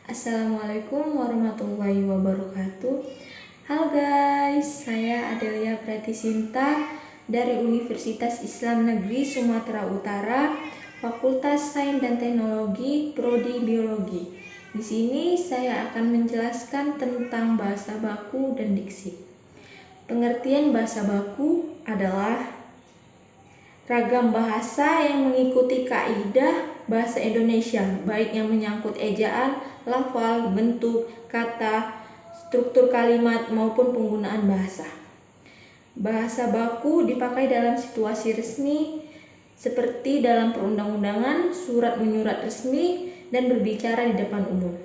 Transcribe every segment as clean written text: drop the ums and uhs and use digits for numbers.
Assalamualaikum warahmatullahi wabarakatuh. Halo guys, saya Adelia Pratisinta dari Universitas Islam Negeri Sumatera Utara, Fakultas Sains dan Teknologi, Prodi Biologi. Di sini saya akan menjelaskan tentang bahasa baku dan diksi. Pengertian bahasa baku adalah ragam bahasa yang mengikuti kaidah bahasa Indonesia, baik yang menyangkut ejaan, lafal, bentuk, kata, struktur kalimat, maupun penggunaan bahasa. Bahasa baku dipakai dalam situasi resmi seperti dalam perundang-undangan, surat menyurat resmi, dan berbicara di depan umum.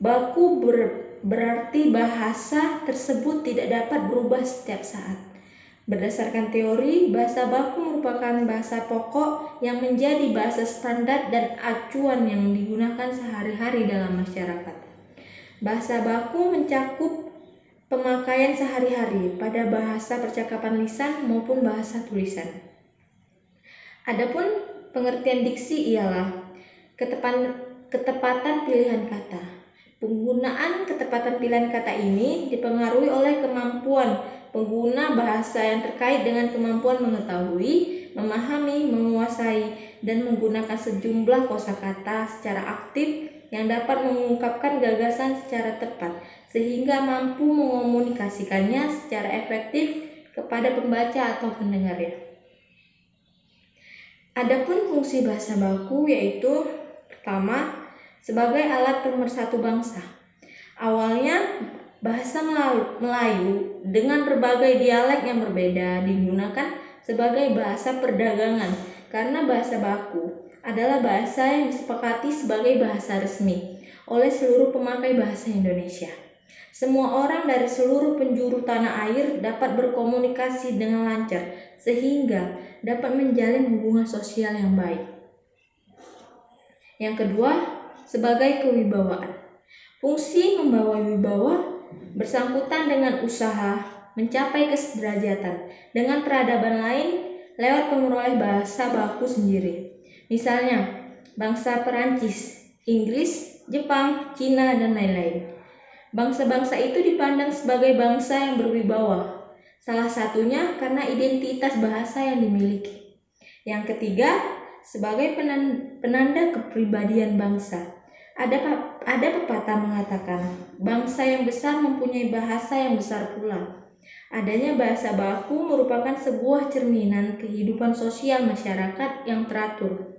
Baku berarti bahasa tersebut tidak dapat berubah setiap saat. Berdasarkan teori, bahasa baku merupakan bahasa pokok yang menjadi bahasa standar dan acuan yang digunakan sehari-hari dalam masyarakat. Bahasa baku mencakup pemakaian sehari-hari pada bahasa percakapan lisan maupun bahasa tulisan. Adapun pengertian diksi ialah ketepatan pilihan kata. Penggunaan ketepatan pilihan kata ini dipengaruhi oleh kemampuan pengguna bahasa yang terkait dengan kemampuan mengetahui, memahami, menguasai, dan menggunakan sejumlah kosakata secara aktif yang dapat mengungkapkan gagasan secara tepat, sehingga mampu mengomunikasikannya secara efektif kepada pembaca atau pendengarnya. Adapun fungsi bahasa baku yaitu pertama, sebagai alat pemersatu bangsa. Awalnya, bahasa Melayu dengan berbagai dialek yang berbeda digunakan sebagai bahasa perdagangan karena bahasa baku adalah bahasa yang disepakati sebagai bahasa resmi oleh seluruh pemakai bahasa Indonesia. Semua orang dari seluruh penjuru tanah air dapat berkomunikasi dengan lancar sehingga dapat menjalin hubungan sosial yang baik. Yang kedua, sebagai kewibawaan. Fungsi membawa wibawa bersangkutan dengan usaha mencapai kesederajatan dengan peradaban lain lewat memperoleh bahasa baku sendiri. Misalnya, bangsa Perancis, Inggris, Jepang, Cina, dan lain-lain. Bangsa-bangsa itu dipandang sebagai bangsa yang berwibawa, salah satunya karena identitas bahasa yang dimiliki. Yang ketiga, sebagai penanda kepribadian bangsa. Ada pepatah mengatakan, bangsa yang besar mempunyai bahasa yang besar pula. Adanya bahasa baku merupakan sebuah cerminan kehidupan sosial masyarakat yang teratur.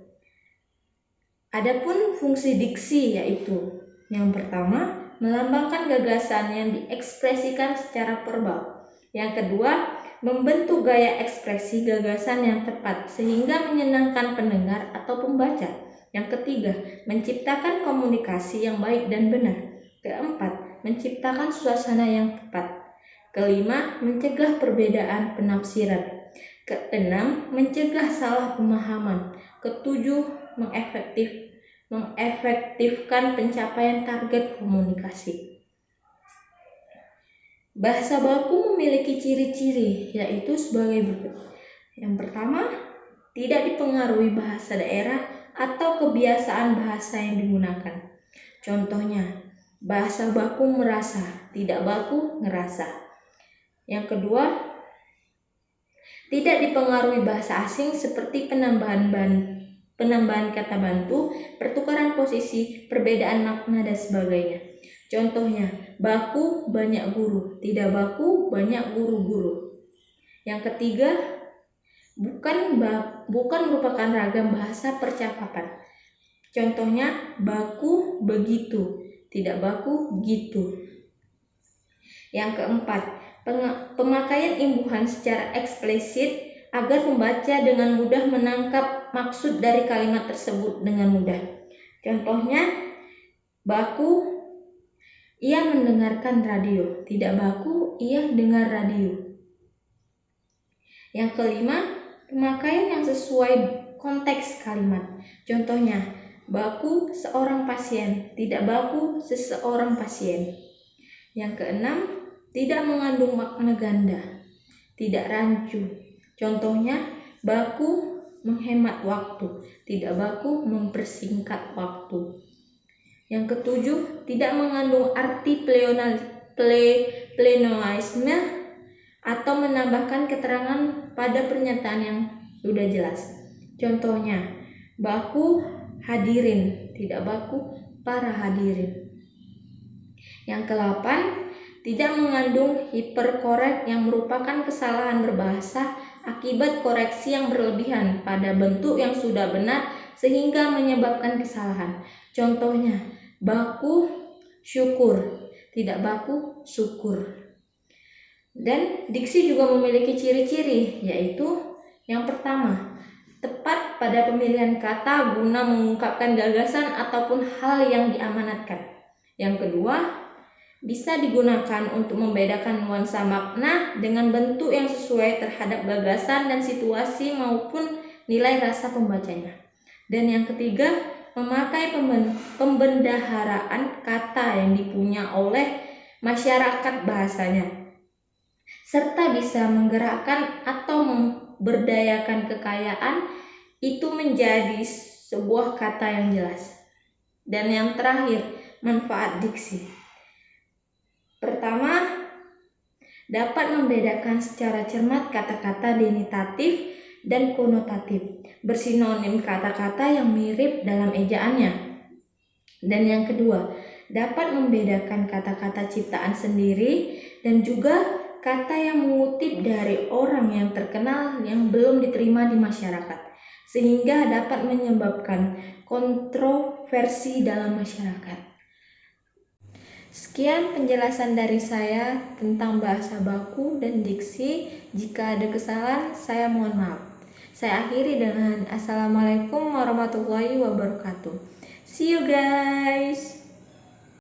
Adapun fungsi diksi yaitu, yang pertama, melambangkan gagasan yang diekspresikan secara verbal. Yang kedua, membentuk gaya ekspresi gagasan yang tepat sehingga menyenangkan pendengar atau pembaca. Yang ketiga, menciptakan komunikasi yang baik dan benar. Keempat, menciptakan suasana yang tepat. Kelima, mencegah perbedaan penafsiran. Keenam, mencegah salah pemahaman. Ketujuh, mengefektifkan pencapaian target komunikasi. Bahasa baku memiliki ciri-ciri, yaitu sebagai berikut. Yang pertama, tidak dipengaruhi bahasa daerah atau kebiasaan bahasa yang digunakan. Contohnya, bahasa baku merasa, tidak baku ngerasa. Yang kedua, tidak dipengaruhi bahasa asing seperti penambahan kata bantu, pertukaran posisi, perbedaan makna, dan sebagainya. Contohnya, baku banyak guru, tidak baku banyak guru-guru. Yang ketiga, bukan merupakan ragam bahasa percakapan. Contohnya, baku begitu, tidak baku gitu. Yang keempat, pemakaian imbuhan secara eksplisit agar pembaca dengan mudah menangkap maksud dari kalimat tersebut dengan mudah. Contohnya, baku ia mendengarkan radio, tidak baku ia dengar radio. Yang kelima, pemakaian yang sesuai konteks kalimat. Contohnya, baku seorang pasien, tidak baku seseorang pasien. Yang keenam, tidak mengandung makna ganda, tidak rancu. Contohnya, baku menghemat waktu, tidak baku mempersingkat waktu. Yang ketujuh, tidak mengandung arti plenoisme atau menambahkan keterangan pada pernyataan yang sudah jelas. Contohnya, baku hadirin, tidak baku para hadirin. Yang kedelapan, tidak mengandung hiperkorek yang merupakan kesalahan berbahasa akibat koreksi yang berlebihan pada bentuk yang sudah benar sehingga menyebabkan kesalahan. Contohnya, baku syukur, tidak baku syukur. Dan diksi juga memiliki ciri-ciri, yaitu yang pertama, tepat pada pemilihan kata guna mengungkapkan gagasan ataupun hal yang diamanatkan. Yang kedua, bisa digunakan untuk membedakan nuansa makna dengan bentuk yang sesuai terhadap gagasan dan situasi maupun nilai rasa pembacanya. Dan yang ketiga, memakai pembendaharaan kata yang dipunya oleh masyarakat bahasanya, serta bisa menggerakkan atau memberdayakan kekayaan itu menjadi sebuah kata yang jelas. Dan yang terakhir, manfaat diksi. Pertama, dapat membedakan secara cermat kata-kata denitatif dan konotatif, bersinonim kata-kata yang mirip dalam ejaannya. Dan yang kedua, dapat membedakan kata-kata ciptaan sendiri dan juga kata yang mengutip dari orang yang terkenal yang belum diterima di masyarakat, sehingga dapat menyebabkan kontroversi dalam masyarakat. Sekian penjelasan dari saya tentang bahasa baku dan diksi. Jika ada kesalahan, saya mohon maaf. Saya akhiri dengan Assalamualaikum warahmatullahi wabarakatuh. See you guys.